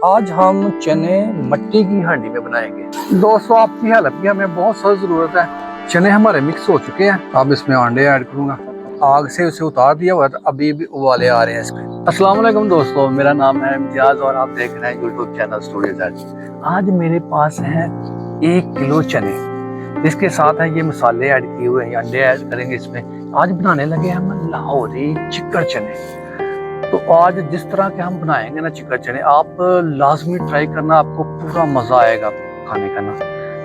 आज हम चने मट्टी की हांडी में बनाएंगे। दोस्तों आपकी हेल्प की हमें बहुत सख्त जरूरत है। चने हमारे मिक्स हो चुके हैं, अब इसमें अंडे ऐड करूंगा। आग से उसे उतार दिया हुआ है, अभी भी उबाले आ रहे हैं इसमें। अस्सलाम वालेकुम दोस्तों, मेरा नाम है इम्तियाज और आप देख रहे हैं यूट्यूब चैनल स्टोरीज एज। आज मेरे पास है 1 किलो चने, इसके साथ है ये मसाले ऐड किए हुए हैं, अंडे ऐड करेंगे इसमें। आज बनाने लगे हम लाहौरी चिकन चने। तो आज जिस तरह के हम बनाएंगे ना चिकन चने, आप लाजमी ट्राई करना, आपको पूरा मजा आएगा खाने का ना।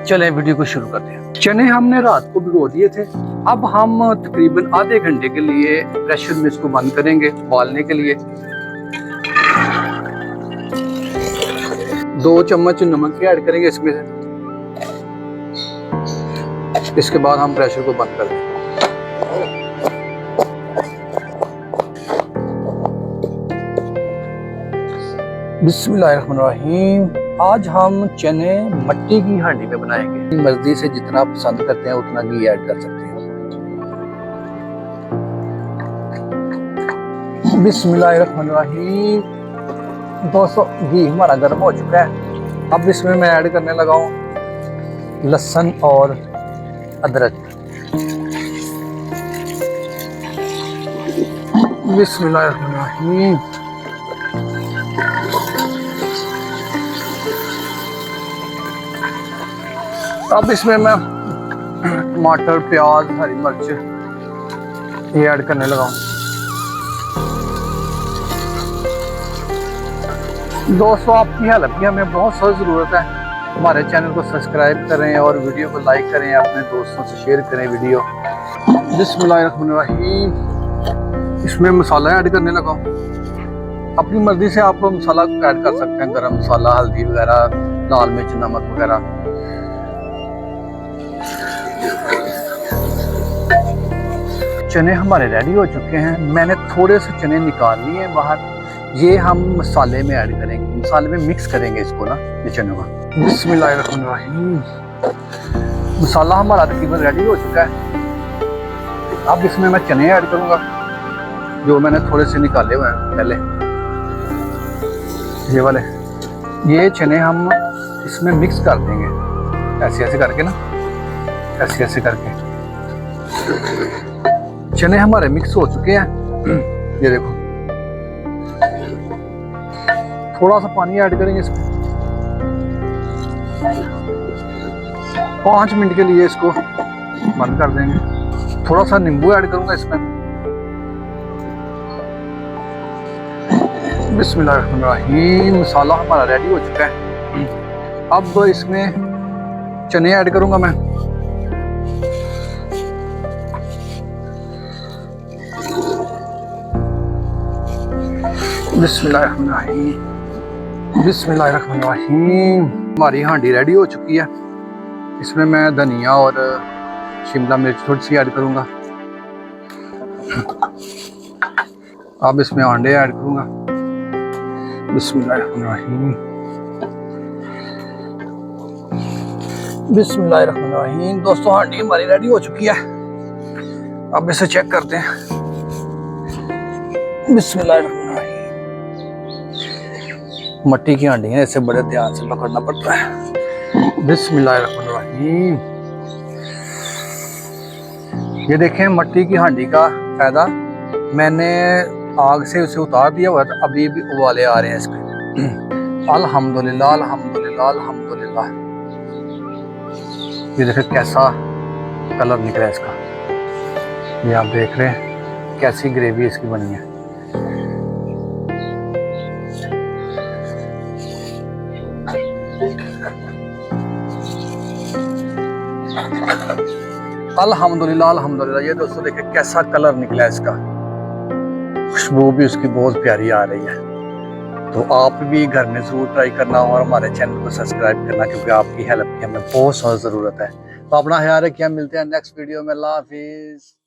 चलें वीडियो को शुरू करते हैं। चने हमने रात को भिगो दिए थे। अब हम तकरीबन आधे घंटे के लिए प्रेशर में इसको बंद करेंगे उबालने के लिए। 2 चम्मच नमक के ऐड करेंगे इसमें से। इसके बाद हम प्रेशर को बंद कर देंगे। बिस्मिल्लाहिर्रहमानिर्रहीम। आज हम चने मट्टी की हांडी में बनाएंगे। मर्जी से जितना पसंद करते हैं उतना घी ऐड कर सकते हैं। बिस्मिल्लाहिर्रहमानिर्रहीम। दोस्तों घी हमारा गर्म हो चुका है। अब इसमें मैं ऐड करने लगा हूँ लहसुन और अदरक। बिस्मिल्लाहिर्रहमानिर्रहीम। अब इसमें मैं टमाटर, प्याज, हरी मिर्च ये ऐड करने लगा हूँ। दोस्तों आपकी हेल्प की हमें बहुत सख्त ज़रूरत है। हमारे चैनल को सब्सक्राइब करें और वीडियो को लाइक करें, अपने दोस्तों से शेयर करें वीडियो। बिस्मिल्लाहिर्रहमानिर्रहीम। इसमें मसाला ऐड करने लगा हूँ। अपनी मर्जी से आप मसाला ऐड कर सकते हैं, गरम मसाला, हल्दी वगैरह, लाल मिर्च, नमक वगैरह। चने हमारे रेडी हो चुके हैं। मैंने थोड़े से चने निकाल लिए हैं बाहर। ये हम मसाले में ऐड करेंगे, मसाले में मिक्स करेंगे इसको ना, ये चनों का। बिस्मिल्लाहिर्रहमानिर्रहीम। मसाला हमारा तकरीबन रेडी हो चुका है। अब इसमें मैं चने ऐड करूंगा जो मैंने थोड़े से निकाले हुए हैं पहले, ये वाले। ये चने हम इसमें मिक्स कर देंगे ऐसे ऐसे करके ना, ऐसे ऐसे करके। चने हमारे मिक्स हो चुके हैं, ये देखो। थोड़ा सा पानी ऐड करेंगे इसमें। 5 मिनट के लिए इसको बंद कर देंगे। थोड़ा सा नींबू ऐड करूंगा इसमें। बिस्मिल्लाहिर्रहमानिर्रहीम। मसाला हमारा रेडी हो चुका है। अब इसमें चने ऐड करूंगा मैं। बिस्मिल्लाहिर्रहमानिर्रहीम। बिस्मिल्लाहिर्रहमानिर्रहीम। हमारी हांडी रेडी हो चुकी है। इसमें मैं धनिया और शिमला मिर्च थोड़ी सी ऐड करूंगा। अब इसमें अंडे ऐड करूंगा। बिस्मिल्लाहिर्रहमानिर्रहीम। बिस्मिल्लाहिर्रहमानिर्रहीम। दोस्तों हांडी हमारी रेडी हो चुकी है। अब इसे चेक करते हैं। बिस्मिल्लाहिर्रहमानिर्रहीम। मट्टी की हांडी है, इसे बड़े ध्यान से पकड़ना पड़ता है। बिस्मिल्लाहिर्रहमानिर्रहीम। ये देखें मट्टी की हांडी का फायदा, मैंने आग से उसे उतार दिया हुआ था, अभी भी उबाले आ रहे हैं इसमें। अल्हम्दुलिल्लाह अल्हम्दुलिल्लाह अल्हम्दुलिल्लाह। ये देखें कैसा कलर निकला इसका, ये आप देख रहे हैं कैसी ग्रेवी इसकी बनी है। अल्हम्दुलिल्लाह अल्हम्दुलिल्लाह। ये दोस्तों देखिए कैसा कलर निकला है इसका, खुशबू भी उसकी बहुत प्यारी आ रही है। तो आप भी घर में जरूर ट्राई करना और हमारे चैनल को सब्सक्राइब करना, क्योंकि आपकी हेल्प की हमें बहुत ज़रूरत है। तो अपना ख्याल रखिए, मिलते हैं नेक्स्ट वीडियो में। अल्लाह हाफिज़।